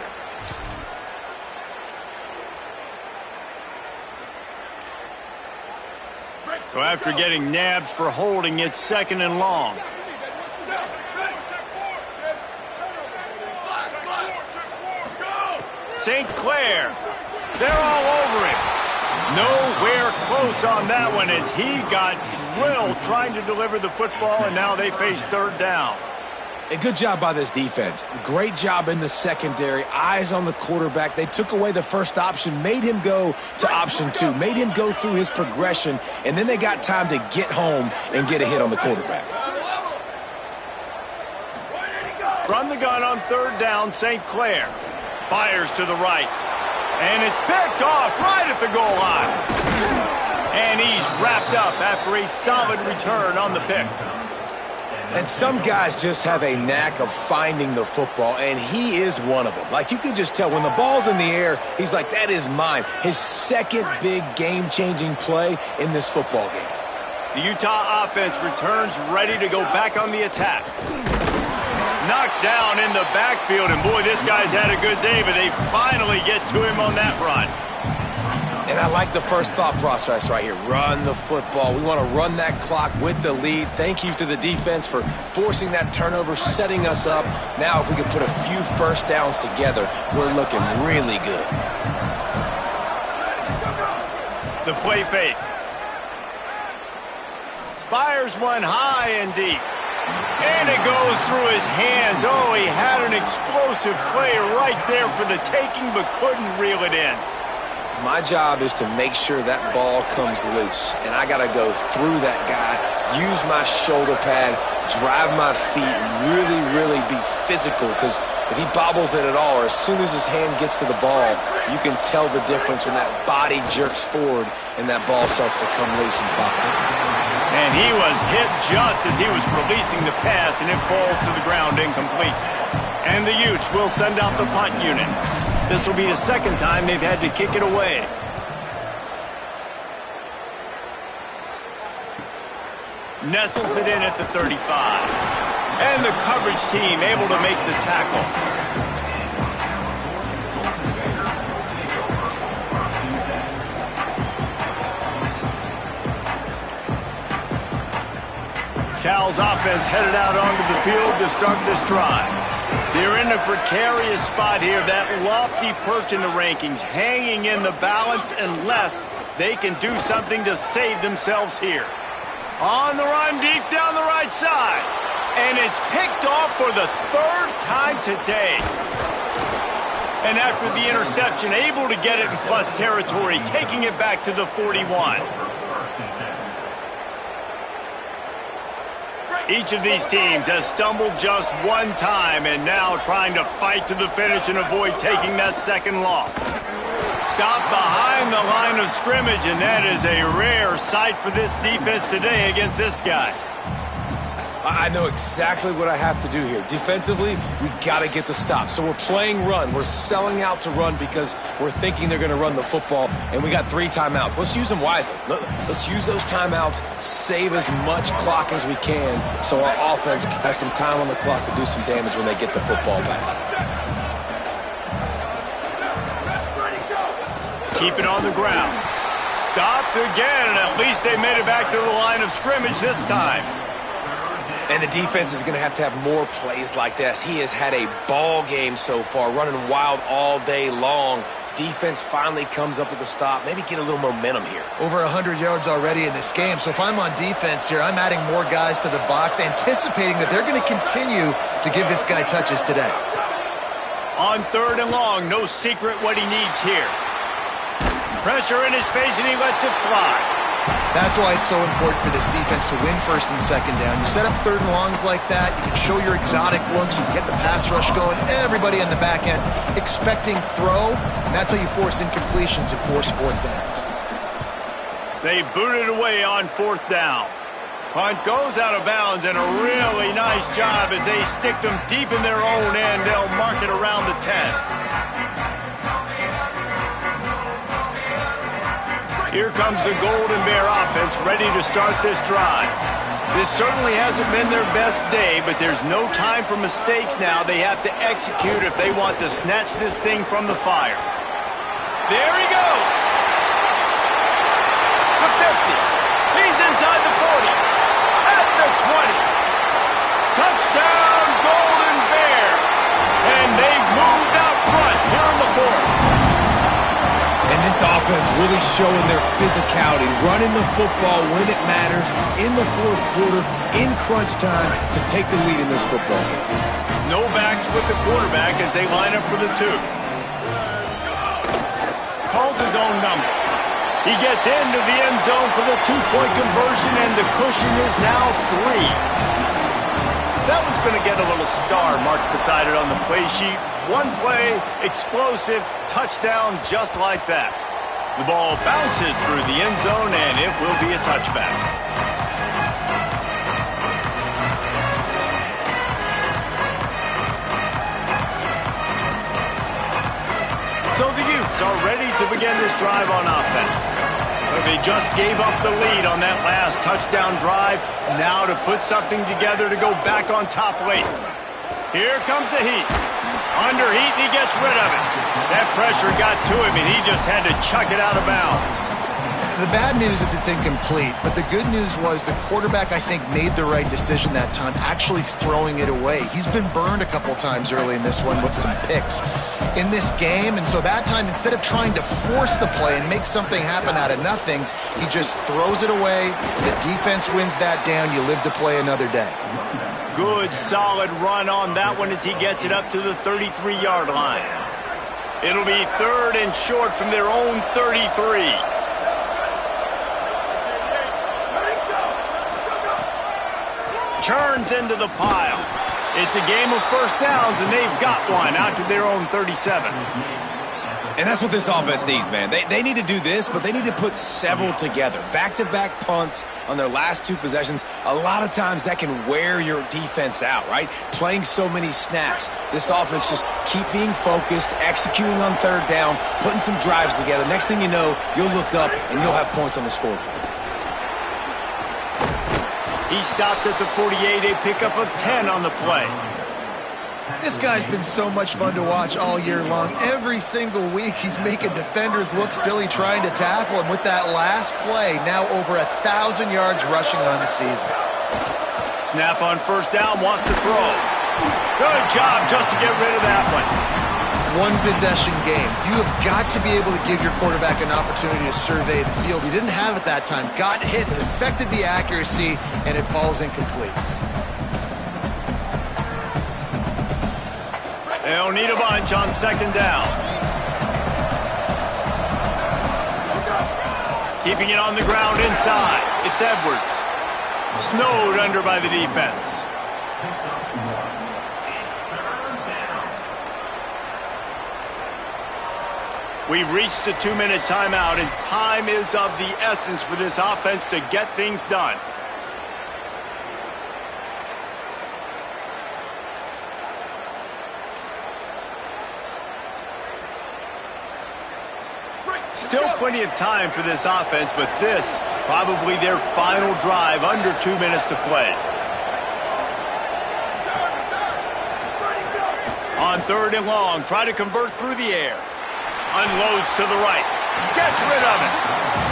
So after getting nabbed for holding, it's 2nd and long. St. Clair, they're all over him. Nowhere close on that one as he got drilled trying to deliver the football, and now they face 3rd down. A good job by this defense. Great job in the secondary. Eyes on the quarterback. They took away the first option, made him go to option 2, made him go through his progression, and then they got time to get home and get a hit on the quarterback. Run the gun on 3rd down, St. Clair. Fires to the right. And it's picked off right at the goal line. And he's wrapped up after a solid return on the pick. And some guys just have a knack of finding the football, and he is one of them. Like, you can just tell when the ball's in the air, he's like, that is mine. His second big game-changing play in this football game. The Utah offense returns ready to go back on the attack. Knocked down in the backfield, and boy, this guy's had a good day, but they finally get to him on that run. And I like the first thought process right here. Run the football. We want to run that clock with the lead. Thank you to the defense for forcing that turnover, setting us up. Now, if we can put a few first downs together, we're looking really good. The play fake. Fires one high and deep. And it goes through his hands. Oh, he had an explosive play right there for the taking, but couldn't reel it in. My job is to make sure that ball comes loose. And I got to go through that guy, use my shoulder pad, drive my feet, really, really be physical. Because if he bobbles it at all, or as soon as his hand gets to the ball, you can tell the difference when that body jerks forward and that ball starts to come loose and pop out. And he was hit just as he was releasing the pass, and it falls to the ground incomplete. And the Utes will send out the punt unit. This will be the 2nd time they've had to kick it away. Nestles it in at the 35. And the coverage team able to make the tackle. Cal's offense headed out onto the field to start this drive. They're in a precarious spot here, that lofty perch in the rankings, hanging in the balance unless they can do something to save themselves here. On the run, deep down the right side. And it's picked off for the 3rd time today. And after the interception, able to get it in plus territory, taking it back to the 41. Each of these teams has stumbled just one time and now trying to fight to the finish and avoid taking that 2nd loss. Stopped behind the line of scrimmage, and that is a rare sight for this defense today against this guy. I know exactly what I have to do here. Defensively, we got to get the stop. So we're playing run. We're selling out to run because we're thinking they're going to run the football, and we got 3 timeouts. Let's use them wisely. Let's use those timeouts, save as much clock as we can so our offense has some time on the clock to do some damage when they get the football back. Keep it on the ground. Stopped again, and at least they made it back to the line of scrimmage this time. And the defense is going to have more plays like this. He has had a ball game so far, running wild all day long. Defense finally comes up with a stop. Maybe get a little momentum here. Over 100 yards already in this game. So if I'm on defense here, I'm adding more guys to the box, anticipating that they're going to continue to give this guy touches today. On 3rd and long, no secret what he needs here. Pressure in his face, and he lets it fly. That's why it's so important for this defense to win 1st and 2nd down. You set up 3rd and longs like that, you can show your exotic looks, you can get the pass rush going, everybody on the back end expecting throw, and that's how you force incompletions and force 4th downs. They boot it away on 4th down. Punt goes out of bounds, and a really nice job as they stick them deep in their own end. They'll mark it around the 10. Here comes the Golden Bear offense ready to start this drive. This certainly hasn't been their best day, but there's no time for mistakes now. They have to execute if they want to snatch this thing from the fire. There he goes. The 50. He's This offense really showing their physicality, running the football when it matters, in the fourth quarter, in crunch time, to take the lead in this football game. No backs with the quarterback as they line up for the 2. Calls his own number. He gets into the end zone for the 2-point conversion, and the cushion is now 3. That one's going to get a little star marked beside it on the play sheet. One play, explosive, touchdown just like that. The ball bounces through the end zone, and it will be a touchback. So the Utes are ready to begin this drive on offense. So they just gave up the lead on that last touchdown drive. Now to put something together to go back on top late. Here comes the heat. Under heat, and he gets rid of it. That pressure got to him, and he just had to chuck it out of bounds. The bad news is it's incomplete, but the good news was the quarterback, I think, made the right decision that time, actually throwing it away. He's been burned a couple times early in this one with some picks in this game, and so that time, instead of trying to force the play and make something happen out of nothing, he just throws it away. The defense wins that down. You live to play another day. Good, solid run on that one as he gets it up to the 33-yard line. It'll be 3rd and short from their own 33. Turns into the pile. It's a game of first downs, and they've got one out to their own 37. And that's what this offense needs, man. They need to do this, but they need to put several together. Back-to-back punts on their last 2 possessions. A lot of times that can wear your defense out, right? Playing so many snaps. This offense just keep being focused, executing on 3rd down, putting some drives together. Next thing you know, you'll look up and you'll have points on the scoreboard. He stopped at the 48, a pickup of 10 on the play. This guy's been so much fun to watch all year long. Every single week, he's making defenders look silly trying to tackle him with that last play. Now over 1,000 yards rushing on the season. Snap on first down, wants to throw. Good job just to get rid of that one. One possession game. You have got to be able to give your quarterback an opportunity to survey the field. He didn't have it that time. Got hit, it affected the accuracy, and it falls incomplete. They'll need a bunch on 2nd down. Keeping it on the ground inside. It's Edwards. Snowed under by the defense. We've reached the 2-minute timeout, and time is of the essence for this offense to get things done. Still plenty of time for this offense, but this probably their final drive, under 2 minutes to play. On 3rd and long, try to convert through the air. Unloads to the right. Gets rid of it.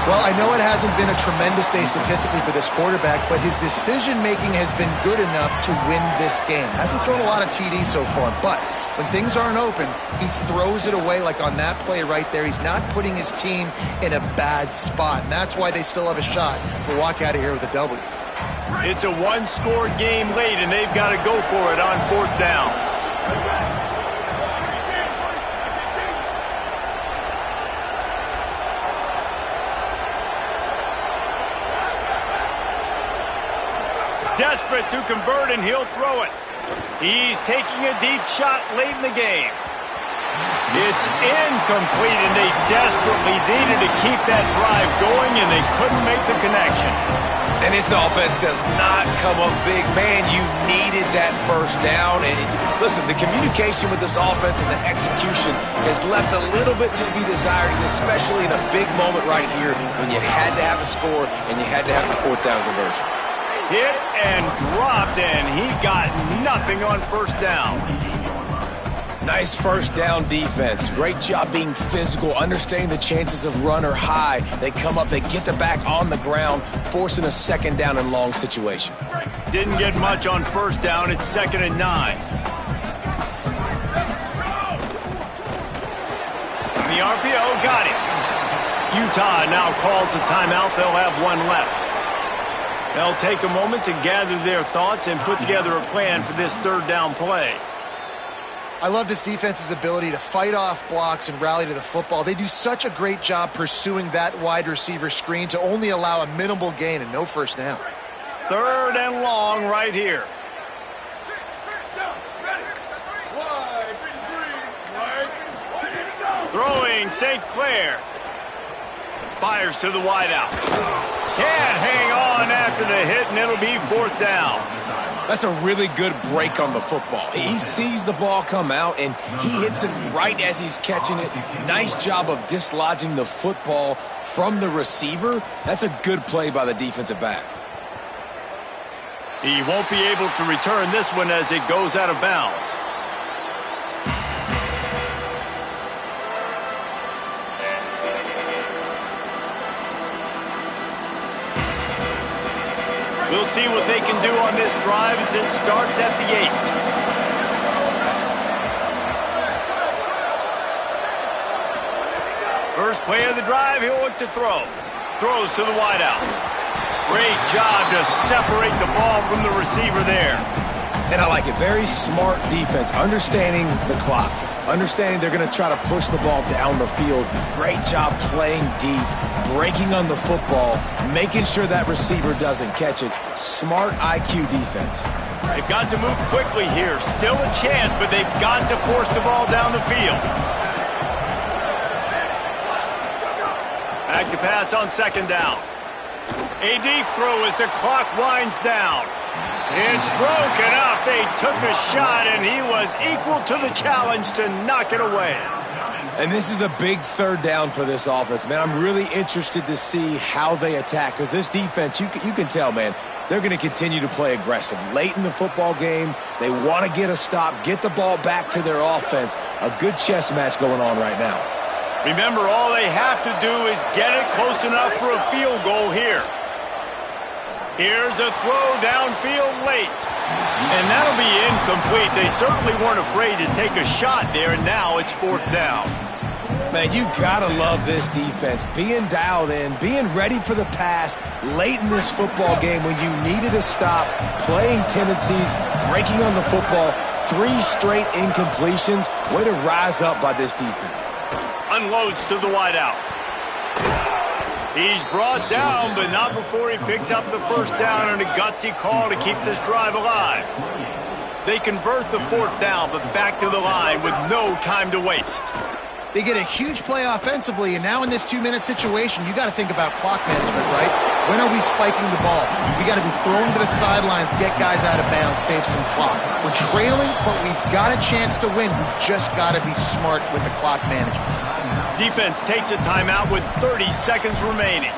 Well, I know it hasn't been a tremendous day statistically for this quarterback, but his decision-making has been good enough to win this game. Hasn't thrown a lot of TDs so far, but when things aren't open, he throws it away like on that play right there. He's not putting his team in a bad spot, and that's why they still have a shot to walk out of here with a W. It's a 1-score game late, and they've got to go for it on 4th down. Desperate to convert, and he'll throw it. He's taking a deep shot late in the game. It's incomplete, and they desperately needed to keep that drive going, and they couldn't make the connection. And this offense does not come up big. Man, you needed that first down. And listen, the communication with this offense and the execution has left a little bit to be desired, especially in a big moment right here when you had to have a score and you had to have the 4th down conversion. Hit and dropped, and he got nothing on 1st down. Nice first down defense. Great job being physical, understanding the chances of run are high. They come up, they get the back on the ground, forcing a 2nd down and long situation. Didn't get much on 1st down. It's 2nd and 9. And the RPO got him. Utah now calls a timeout. They'll have one left. They'll take a moment to gather their thoughts and put together a plan for this third down play. I love this defense's ability to fight off blocks and rally to the football. They do such a great job pursuing that wide receiver screen to only allow a minimal gain and no first down. Third and long right here. Throwing St. Clair. Fires to the wideout. Can't hang on after the hit, and it'll be fourth down. That's a really good break on the football. He sees the ball come out, and he hits it right as he's catching it. Nice job of dislodging the football from the receiver. That's a good play by the defensive back. He won't be able to return this one as it goes out of bounds. We'll see what they can do on this drive as it starts at the 8. First play of the drive, he'll look to throw. Throws to the wideout. Great job to separate the ball from the receiver there. And I like it. Very smart defense, understanding the clock, understanding they're going to try to push the ball down the field. Great job playing deep, breaking on the football, making sure that receiver doesn't catch it. Smart IQ defense. They've got to move quickly here. Still a chance, but they've got to force the ball down the field. Back to pass on second down. A deep throw as the clock winds down. It's broken up. They took a shot, and he was equal to the challenge to knock it away. And this is a big third down for this offense, man. I'm really interested to see how they attack, because this defense, you can tell, man, they're going to continue to play aggressive. Late in the football game, they want to get a stop, get the ball back to their offense. A good chess match going on right now. Remember, all they have to do is get it close enough for a field goal here. Here's a throw downfield late. And that'll be incomplete. They certainly weren't afraid to take a shot there, and now it's fourth down. Man, you gotta love this defense. Being dialed in, being ready for the pass late in this football game when you needed a stop, playing tendencies, breaking on the football, 3 straight incompletions. Way to rise up by this defense. Unloads to the wideout. He's brought down, but not before he picks up the first down and a gutsy call to keep this drive alive. They convert the fourth down, but back to the line with no time to waste. They get a huge play offensively, and now in this 2-minute situation, you got to think about clock management, right? When are we spiking the ball? We got to be throwing to the sidelines, get guys out of bounds, save some clock. We're trailing, but we've got a chance to win. We just got to be smart with the clock management. Defense takes a timeout with 30 seconds remaining.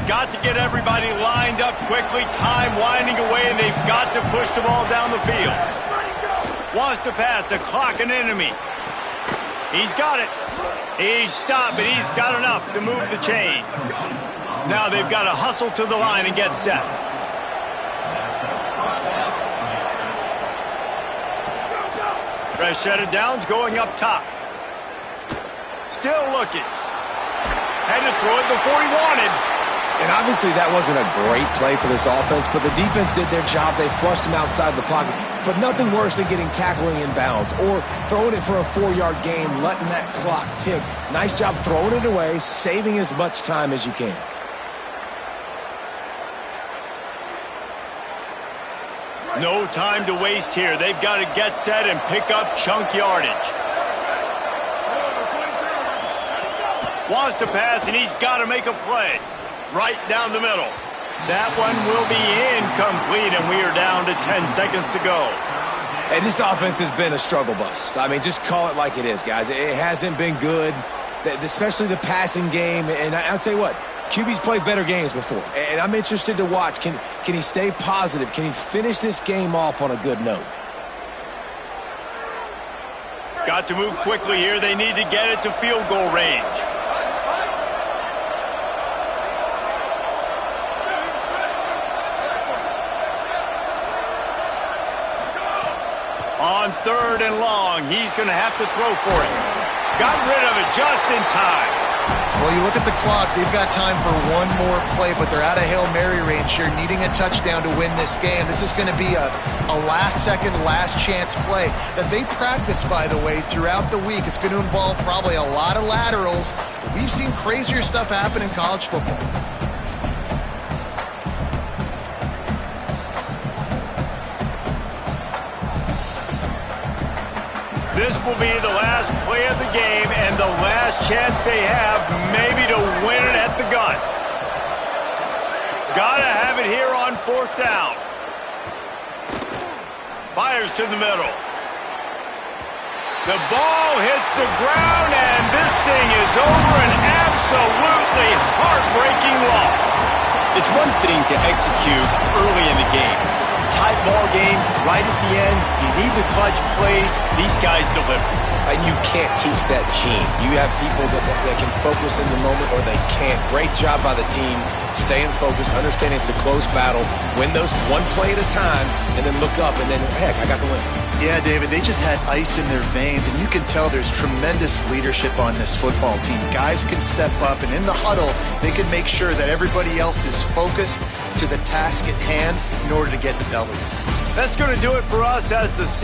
Got to get everybody lined up quickly. Time winding away, and they've got to push the ball down the field. Wants to pass the clock an enemy. He's got it. He's stopped, but he's got enough to move the chain. Now they've got to hustle to the line and get set. Fresh set of downs going up top. Still looking. Had to throw it before he wanted. And obviously that wasn't a great play for this offense, but the defense did their job. They flushed him outside the pocket. But nothing worse than getting tackling in bounds or throwing it for a 4-yard gain, letting that clock tick. Nice job throwing it away, saving as much time as you can. No time to waste here. They've got to get set and pick up chunk yardage. Wants to pass, and he's got to make a play. Right down the middle. That one will be incomplete, and we are down to 10 seconds to go. And this offense has been a struggle bus. I mean, just call it like it is, guys. It hasn't been good, especially the passing game. And I'll tell you what, QB's played better games before. And I'm interested to watch. Can he stay positive? Can he finish this game off on a good note? Got to move quickly here. They need to get it to field goal range. On 3rd and long, he's going to have to throw for it. Got rid of it just in time. Well, you look at the clock, they've got time for one more play, but they're out of Hail Mary range here, needing a touchdown to win this game. This is going to be a last-second, last-chance play that they practice, by the way, throughout the week. It's going to involve probably a lot of laterals. We've seen crazier stuff happen in college football. This will be the last play of the game and the last chance they have maybe to win it at the gun. Gotta have it here on 4th down. Fires to the middle. The ball hits the ground and this thing is over, an absolutely heartbreaking loss. It's one thing to execute early in the game. Tight ball game, right at the end. You need the clutch plays. These guys deliver. And you can't teach that gene. You have people that can focus in the moment or they can't. Great job by the team, staying focused, understanding it's a close battle, win those one play at a time, and then look up and then, heck, I got the win. Yeah, David, they just had ice in their veins, and you can tell there's tremendous leadership on this football team. Guys can step up, and in the huddle, they can make sure that everybody else is focused to the task at hand in order to get the W. That's going to do it for us as the